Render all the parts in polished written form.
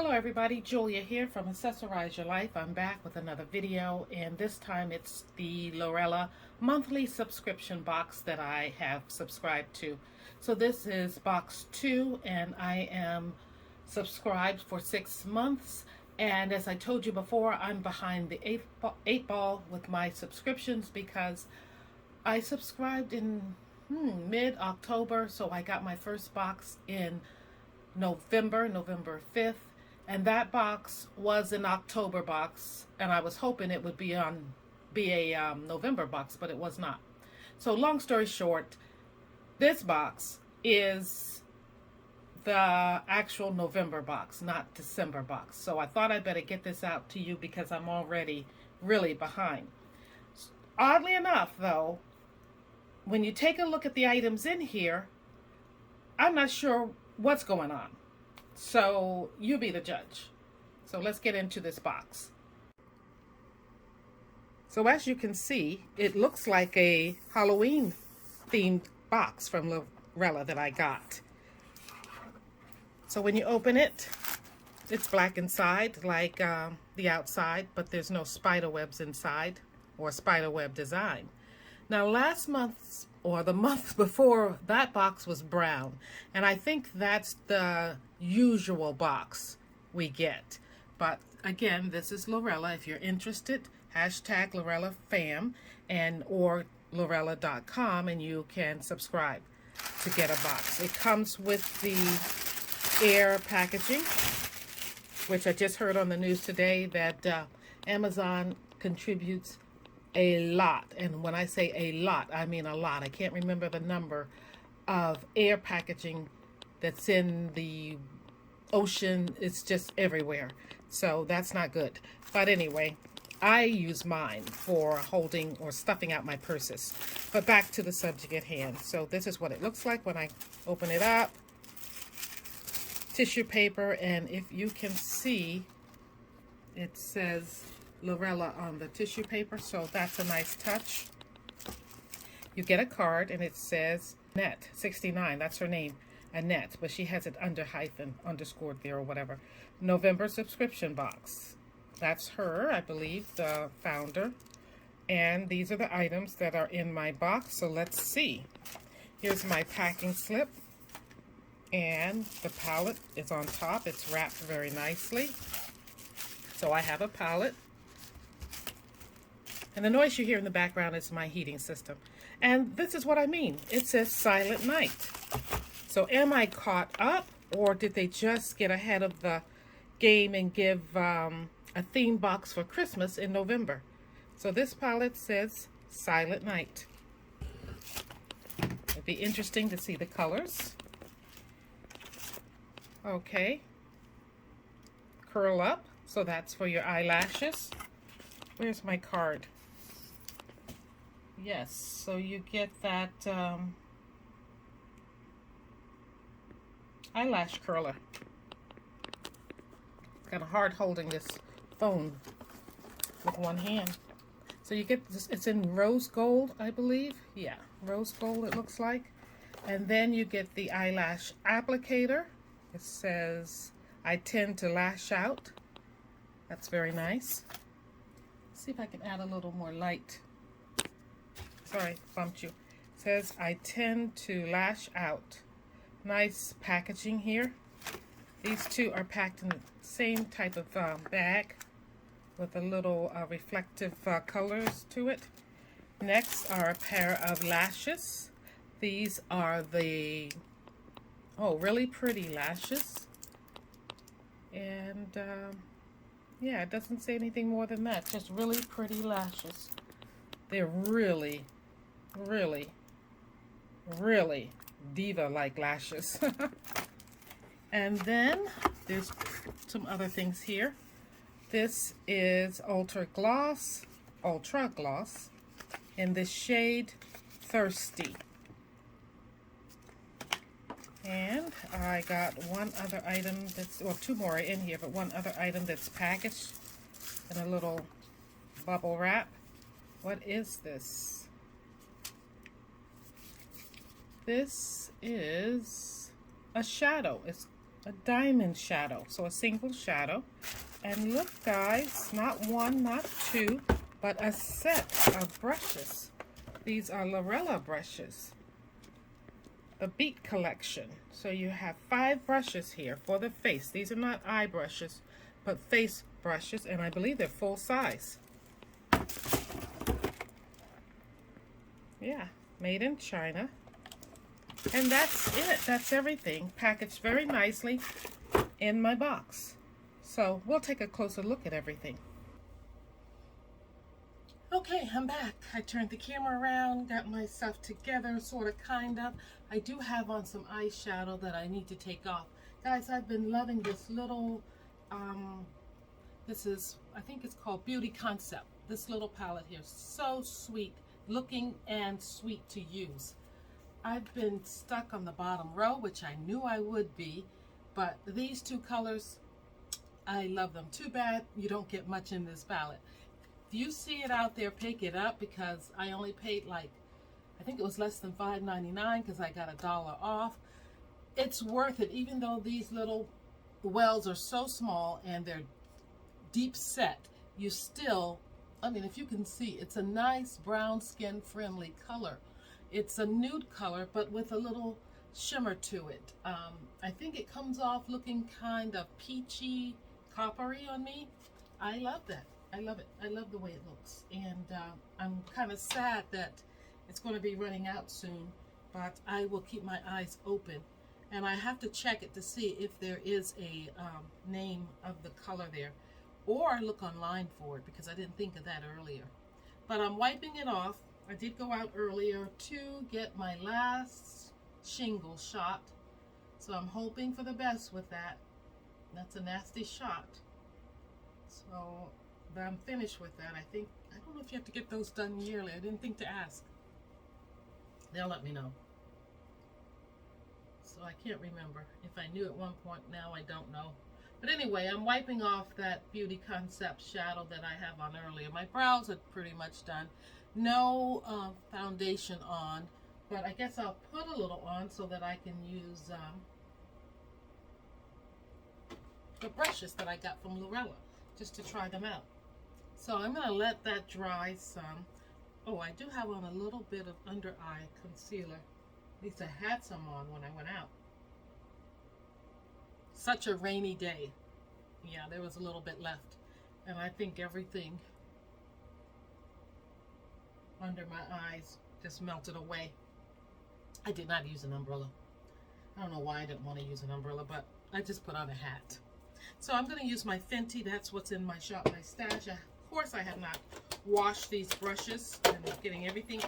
Hello everybody, Julia here from Accessorize Your Life. I'm back with another video, and this time it's the Lurella monthly subscription box that I have subscribed to. So this is box 2 and I am subscribed for 6 months, and as I told you before, I'm behind the eight ball with my subscriptions because I subscribed in mid-October, so I got my first box in November 5th. And that box was an October box, and I was hoping it would be a November box, but it was not. So long story short, this box is the actual November box, not December box. So I thought I'd better get this out to you because I'm already really behind. Oddly enough, though, when you take a look at the items in here, I'm not sure what's going on. So you be the judge. So let's get into this box. So as you can see, it looks like a Halloween themed box from Lurella that I got. So when you open it, it's black inside like the outside, but there's no spider webs inside or spider web design. Now last month's or the month before, that box was brown, and I think that's the usual box we get. But again, this is Lurella. If you're interested, hashtag LurellaFam or Lurella.com, and you can subscribe to get a box. It comes with the air packaging, which I just heard on the news today that Amazon contributes a lot, and when I say a lot, I mean a lot. I can't remember the number of air packaging that's in the ocean. It's just everywhere, so that's not good. But anyway, I use mine for holding or stuffing out my purses. But back to the subject at hand. So this is what it looks like when I open it up. Tissue paper, and if you can see, it says Lurella on the tissue paper, so that's a nice touch. You get a card and it says Annette 69, that's her name, Annette, but she has it under hyphen, underscored there or whatever. November subscription box. That's her, I believe, the founder. And these are the items that are in my box, so let's see. Here's my packing slip, and the palette is on top. It's wrapped very nicely. So I have a palette. And the noise you hear in the background is my heating system. And this is what I mean. It says Silent Night. So am I caught up, or did they just get ahead of the game and give a theme box for Christmas in November? So this palette says Silent Night. It'd be interesting to see the colors. Okay. Curl up. So that's for your eyelashes. Where's my card? Yes, so you get that eyelash curler. Kind of hard holding this phone with one hand. So you get this, it's in rose gold, I believe. Yeah, rose gold it looks like. And then you get the eyelash applicator. It says, I tend to lash out. That's very nice. Let's see if I can add a little more light. Sorry, bumped you. It says, I tend to lash out. Nice packaging here. These two are packed in the same type of bag with a little reflective colors to it. Next are a pair of lashes. These are the, really pretty lashes. And yeah, it doesn't say anything more than that. Just really pretty lashes. They're really diva-like lashes. And then there's some other things here. This is Ultra Gloss in the shade Thirsty. And I got one other item that's, well, two more are in here, but one other item that's packaged in a little bubble wrap. What is this? This is a shadow. It's a diamond shadow, so a single shadow. And look guys, not one, not two, but a set of brushes. These are Lurella brushes, the Beat collection. So you have 5 brushes here for the face. These are not eye brushes, but face brushes, and I believe they're full size. Yeah, made in China. And that's it. That's everything. Packaged very nicely in my box. So we'll take a closer look at everything. Okay, I'm back. I turned the camera around, got myself together, sort of, kind of. I do have on some eyeshadow that I need to take off. Guys, I've been loving this little, this is, I think it's called Beauty Concept. This little palette here, so sweet looking and sweet to use. I've been stuck on the bottom row, which I knew I would be, but these 2 colors, I love them. Too bad you don't get much in this palette. If you see it out there, pick it up, because I only paid like, I think it was less than $5.99 because I got $1 off. It's worth it, even though these little wells are so small and they're deep set. You still, I mean, if you can see, it's a nice brown skin friendly color. It's a nude color, but with a little shimmer to it. I think it comes off looking kind of peachy, coppery on me. I love that. I love it. I love the way it looks. And I'm kind of sad that it's going to be running out soon, but I will keep my eyes open. And I have to check it to see if there is a name of the color there, or look online for it, because I didn't think of that earlier. But I'm wiping it off. I did go out earlier to get my last shingle shot, so I'm hoping for the best with that. That's a nasty shot. So I'm finished with that. I think, I don't know if you have to get those done yearly. I didn't think to ask. They'll let me know. So I can't remember. If I knew at one point, now I don't know. But anyway, I'm wiping off that Beauty Concept shadow that I have on earlier. My brows are pretty much done. No foundation on, but I guess I'll put a little on so that I can use the brushes that I got from Lurella, just to try them out. So I'm going to let that dry some. Oh, I do have on a little bit of under eye concealer. At least I had some on when I went out. Such a rainy day. Yeah, there was a little bit left. And I think everything under my eyes just melted away. I did not use an umbrella. I don't know why I didn't want to use an umbrella, but I just put on a hat. So I'm going to use my Fenty. That's what's in my shop, my stash. Of course, I have not washed these brushes. I'm getting everything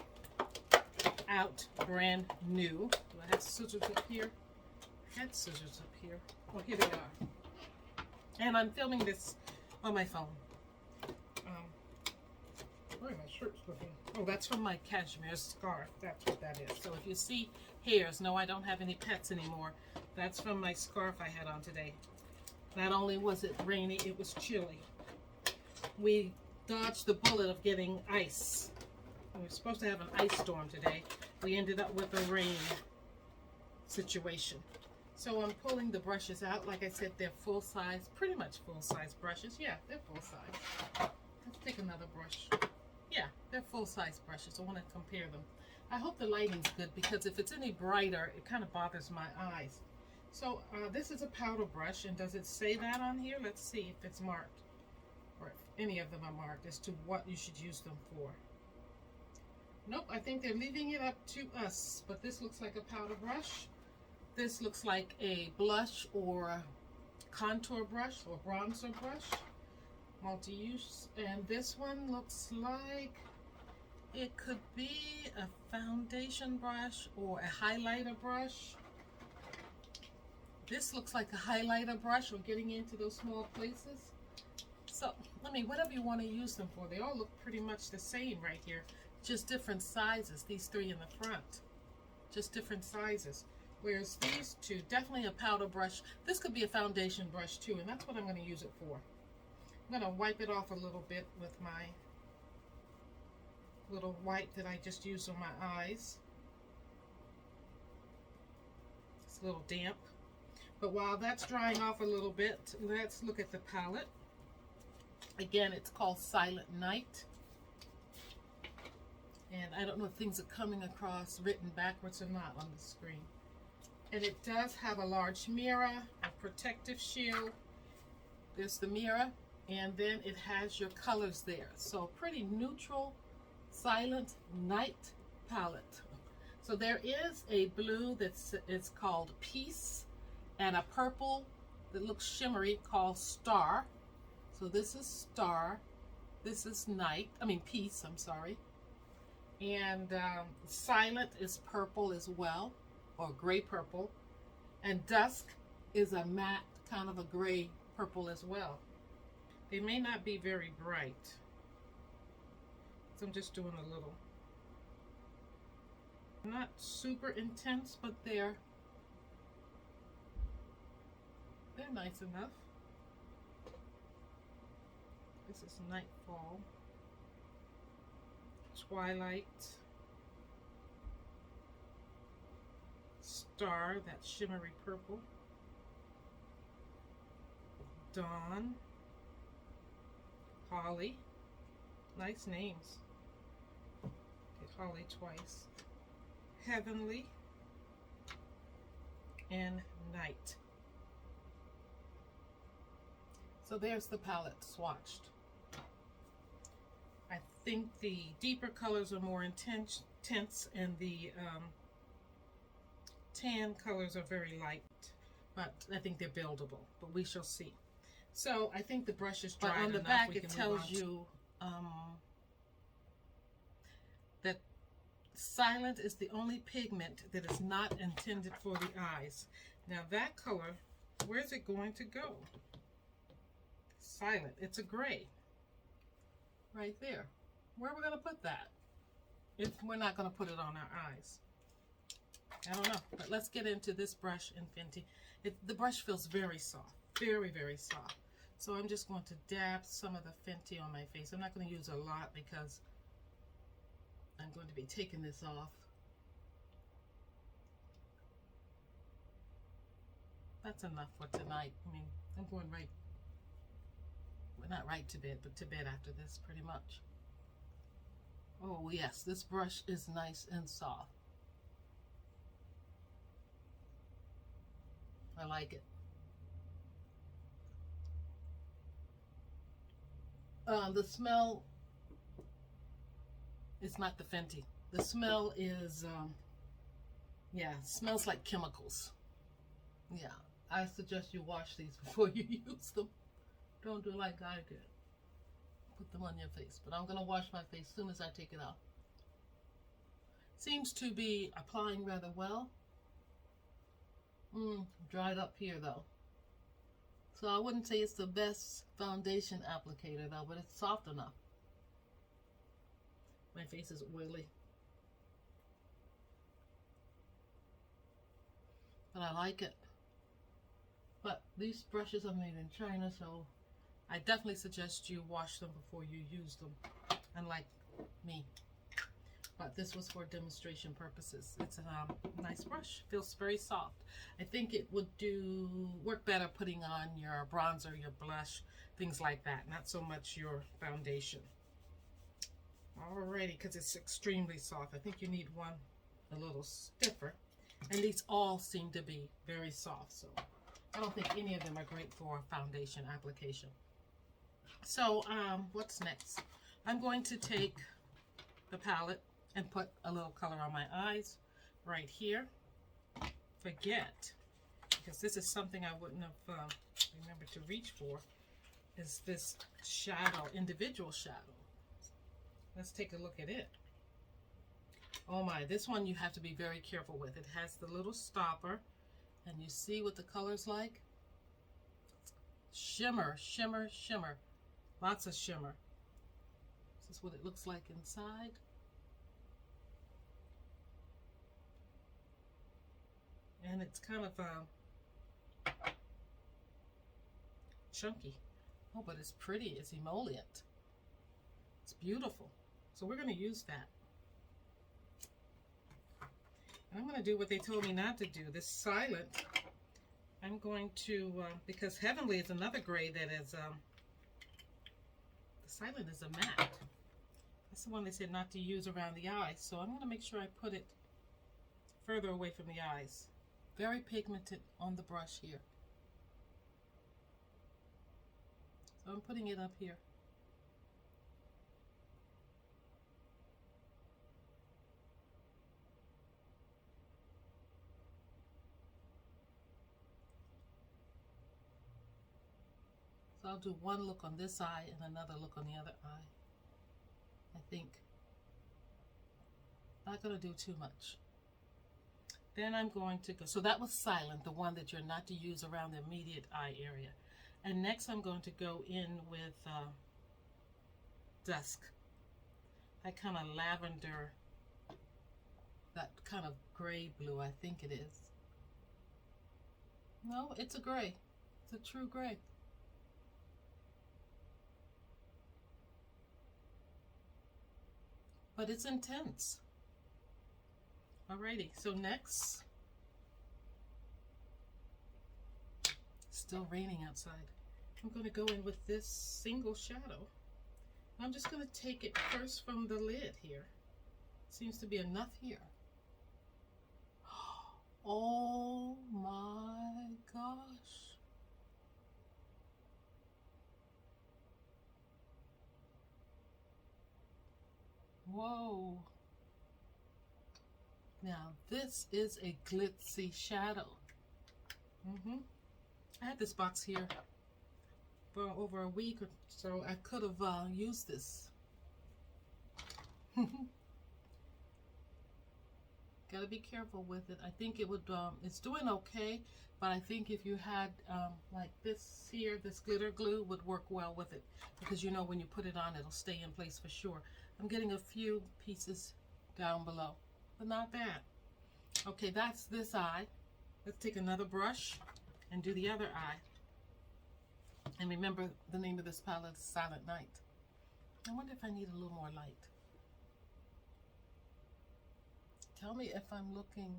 out brand new. Do I have scissors up here? I had scissors up here. Oh, here they are. And I'm filming this on my phone. Where are my shirts looking? Oh, that's from my cashmere scarf. That's what that is. So if you see hairs, no, I don't have any pets anymore. That's from my scarf I had on today. Not only was it rainy, it was chilly. We dodged the bullet of getting ice. We were supposed to have an ice storm today. We ended up with a rain situation. So I'm pulling the brushes out. Like I said, they're full size, pretty much full size brushes. Yeah, they're full size. Let's take another brush. Yeah, they're full size brushes. I want to compare them. I hope the lighting's good, because if it's any brighter, it kind of bothers my eyes. So this is a powder brush, and does it say that on here? Let's see if it's marked, or if any of them are marked as to what you should use them for. Nope, I think they're leaving it up to us, but this looks like a powder brush. This looks like a blush or contour brush or bronzer brush, multi-use. And this one looks like it could be a foundation brush or a highlighter brush. This looks like a highlighter brush. We're getting into those small places. So, I mean, whatever you want to use them for. They all look pretty much the same right here. Just different sizes. These 3 in the front. Just different sizes. Whereas these 2, definitely a powder brush. This could be a foundation brush too, and that's what I'm going to use it for. I'm going to wipe it off a little bit with my little wipe that I just used on my eyes. It's a little damp. But while that's drying off a little bit, let's look at the palette. Again, it's called Silent Night. And I don't know if things are coming across written backwards or not on the screen. And it does have a large mirror, a protective shield. There's the mirror, and then it has your colors there. So pretty neutral, Silent Night palette. So there is a blue it's called Peace, and a purple that looks shimmery called Star. So this is Star, this is Night, Peace, I'm sorry. And Silent is purple as well, or gray purple. And Dusk is a matte, kind of a gray purple as well. They may not be very bright, so I'm just doing a little. Not super intense, but they're nice enough. This is Nightfall, Twilight, Star, that shimmery purple, Dawn, Holly, nice names. Get Holly twice. Heavenly, and Night. So there's the palette swatched. I think the deeper colors are more intense, and the tan colors are very light, but I think they're buildable, but we shall see. So I think the brush is dry enough. On the back it tells you that Silent is the only pigment that is not intended for the eyes. Now that color, where's it going to go? Silent, it's a gray. Right there. Where are we going to put that? If we're not going to put it on our eyes. I don't know, but let's get into this brush in Fenty. The brush feels very soft, very, very soft. So I'm just going to dab some of the Fenty on my face. I'm not going to use a lot because I'm going to be taking this off. That's enough for tonight. I'm going right, well, not right to bed, but to bed after this pretty much. Oh yes, this brush is nice and soft. I like it. The smell is not the Fenty. The smell is, yeah, smells like chemicals. Yeah, I suggest you wash these before you use them. Don't do like I did. Put them on your face. But I'm going to wash my face as soon as I take it off. Seems to be applying rather well. Dried up here though. So I wouldn't say it's the best foundation applicator though, but it's soft enough. My face is oily. But I like it. But these brushes are made in China, so I definitely suggest you wash them before you use them, unlike me. But this was for demonstration purposes. It's a nice brush. Feels very soft. I think it would work better putting on your bronzer, your blush, things like that. Not so much your foundation. Alrighty, because it's extremely soft. I think you need one a little stiffer. And these all seem to be very soft. So I don't think any of them are great for foundation application. So what's next? I'm going to take the palette and put a little color on my eyes right here. Forget, because this is something I wouldn't have remembered to reach for, is this shadow, individual shadow. Let's take a look at it. Oh my, this one you have to be very careful with. It has the little stopper, and you see what the color's like? Shimmer, shimmer, shimmer. Lots of shimmer. This is what it looks like inside. And it's kind of chunky. Oh, but it's pretty. It's emollient. It's beautiful. So we're going to use that. And I'm going to do what they told me not to do. This Silent I'm going to, because Heavenly is another gray that is, the Silent is a matte. That's the one they said not to use around the eyes. So I'm going to make sure I put it further away from the eyes. Very pigmented on the brush here. So I'm putting it up here. So I'll do one look on this eye and another look on the other eye. I think. Not going to do too much. Then I'm going to go, so that was Silent, the one that you're not to use around the immediate eye area. And next I'm going to go in with Dusk. That kind of lavender, that kind of gray blue, I think it is. No, it's a gray. It's a true gray. But it's intense. Alrighty, so next, still raining outside. I'm going to go in with this single shadow. I'm just going to take it first from the lid here. Seems to be enough here. Oh my gosh. Whoa. Now this is a glitzy shadow. I had this box here for over a week or so. I could have used this. Gotta be careful with it. I think it would, it's doing okay, but I think if you had like this here, this glitter glue would work well with it, because you know when you put it on, it'll stay in place for sure. I'm getting a few pieces down below, but not bad. Okay, that's this eye. Let's take another brush and do the other eye. And remember, the name of this palette is Silent Night. I wonder if I need a little more light. Tell me if I'm looking...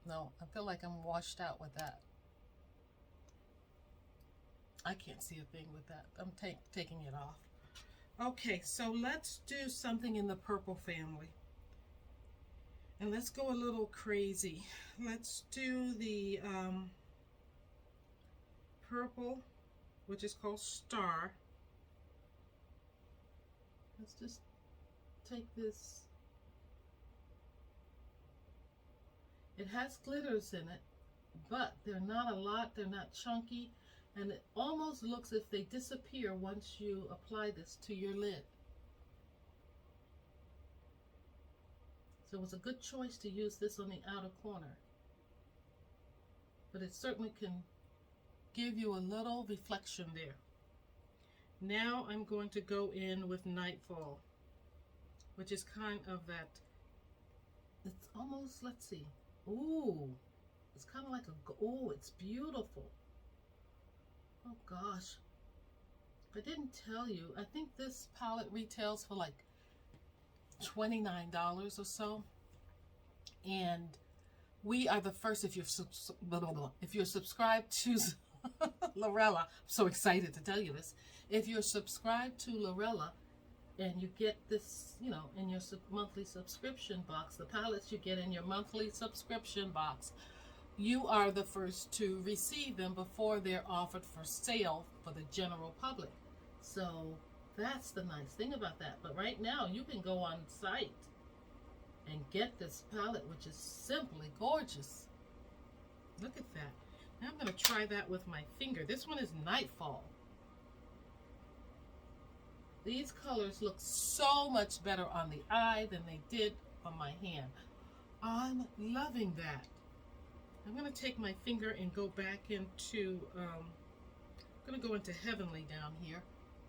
No, I feel like I'm washed out with that. I can't see a thing with that. I'm taking it off. Okay, so let's do something in the purple family. And let's go a little crazy. Let's do the purple, which is called Star. Let's just take this. It has glitters in it, but they're not a lot, they're not chunky, and it almost looks as if they disappear once you apply this to your lid. So it's a good choice to use this on the outer corner, but it certainly can give you a little reflection there. Now I'm going to go in with Nightfall, which is kind of that, it's almost, let's see, ooh, it's kind of like a, oh, it's beautiful. Oh gosh, I didn't tell you, I think this palette retails for like $29 or so, and we are the first, if you're subscribed to Lurella, I'm so excited to tell you this, if you're subscribed to Lurella and you get this, you know, in your monthly subscription box, the palettes you get in your monthly subscription box, you are the first to receive them before they're offered for sale for the general public. So that's the nice thing about that. But right now you can go on site and get this palette, which is simply gorgeous. Look at that. Now I'm going to try that with my finger. This one is Nightfall. These colors look so much better on the eye than they did on my hand. I'm loving that. I'm going to take my finger and go back into, I'm going to go into Heavenly down here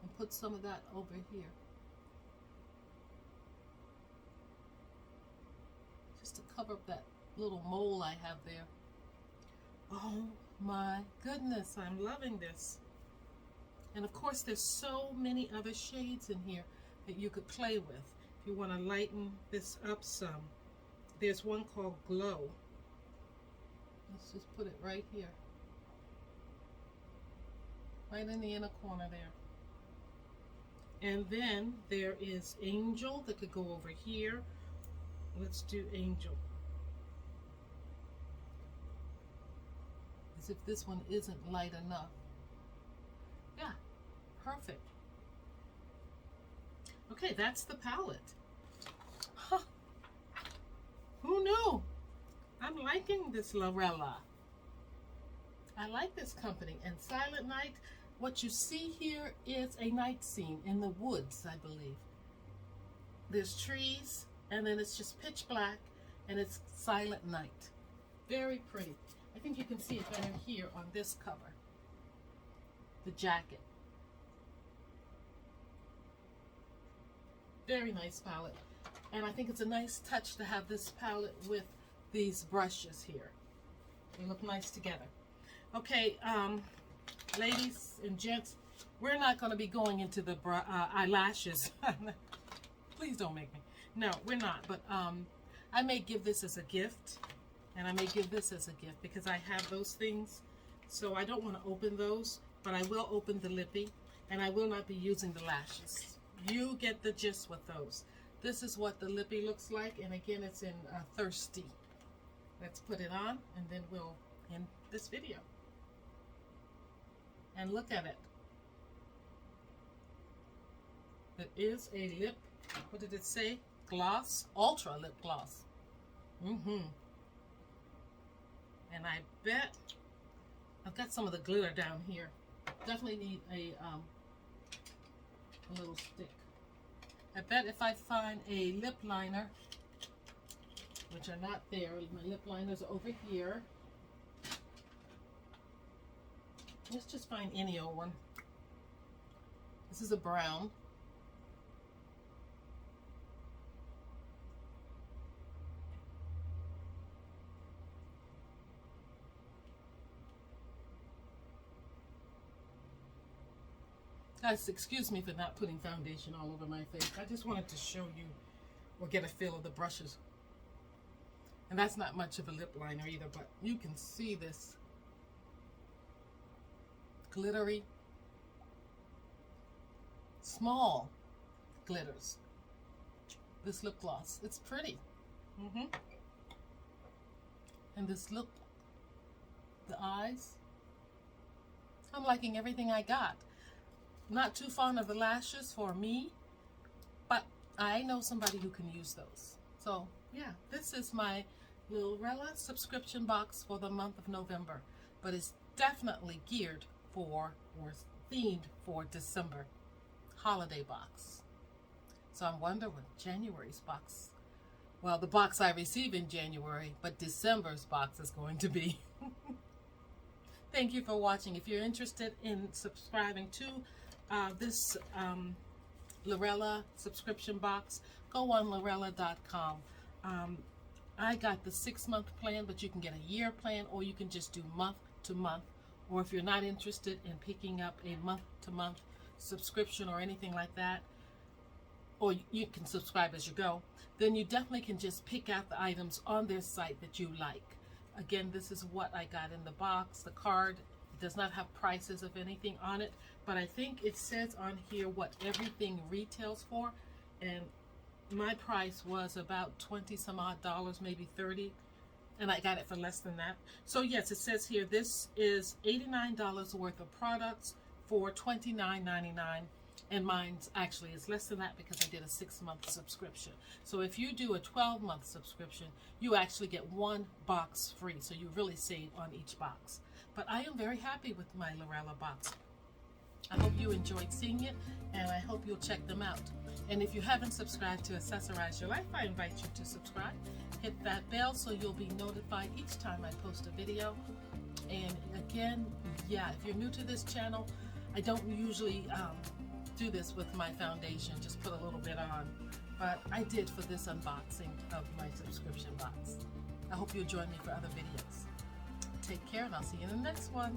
and put some of that over here. Just to cover up that little mole I have there. Oh my goodness, I'm loving this. And of course there's so many other shades in here that you could play with. If you want to lighten this up some, there's one called Glow. Let's just put it right here. Right in the inner corner there. And then there is Angel that could go over here. Let's do Angel. As if this one isn't light enough. Yeah, perfect. Okay, that's the palette. Huh. Who knew? I'm liking this Lurella. I like this company. And Silent Night, what you see here is a night scene in the woods, I believe. There's trees, and then it's just pitch black, and it's silent night. Very pretty. I think you can see it better here on this cover. The jacket. Very nice palette. And I think it's a nice touch to have this palette with these brushes here. They look nice together. Okay, ladies and gents, we're not going to be going into the eyelashes. Please don't make me. No, we're not. But I may give this as a gift. And I may give this as a gift because I have those things. So I don't want to open those. But I will open the lippy. And I will not be using the lashes. You get the gist with those. This is what the lippy looks like. And again, it's in Thirsty. Let's put it on. And then we'll end this video. And look at it. It is a lip, what did it say? Gloss, ultra lip gloss. And I bet, I've got some of the glitter down here. Definitely need a little stick. I bet if I find a lip liner, which are not there, my lip liners are over here. Let's just find any old one. This is a brown. Guys, excuse me for not putting foundation all over my face. I just wanted to show you or get a feel of the brushes. And that's not much of a lip liner either, but you can see this glittery, small glitters. This lip gloss, it's pretty. And this look, the eyes, I'm liking everything I got. Not too fond of the lashes for me, but I know somebody who can use those. So yeah, this is my Lurella subscription box for the month of November, but it's definitely geared for or themed for December holiday box. So I'm wondering what January's box, well, the box I receive in January, but December's box is going to be. Thank you for watching. If you're interested in subscribing to this Lurella subscription box, go on Lurella.com. I got the 6-month plan, but you can get a year plan, or you can just do month to month. Or if you're not interested in picking up a month-to-month subscription or anything like that, or you can subscribe as you go, then you definitely can just pick out the items on their site that you like. Again, this is what I got in the box. The card does not have prices of anything on it, but I think it says on here what everything retails for, and my price was about 20 some odd dollars, maybe 30, and I got it for less than that. So yes, it says here this is $89 worth of products for $29.99, and mine's actually is less than that because I did a 6-month subscription. So if you do a 12-month subscription, you actually get 1 box free, so you really save on each box. But I am very happy with my Lurella box. I hope you enjoyed seeing it, and I hope you'll check them out. And if you haven't subscribed to Accessorize Your Life, I invite you to subscribe. Hit that bell so you'll be notified each time I post a video. And again, yeah, if you're new to this channel, I don't usually do this with my foundation, just put a little bit on. But I did for this unboxing of my subscription box. I hope you'll join me for other videos. Take care, and I'll see you in the next one.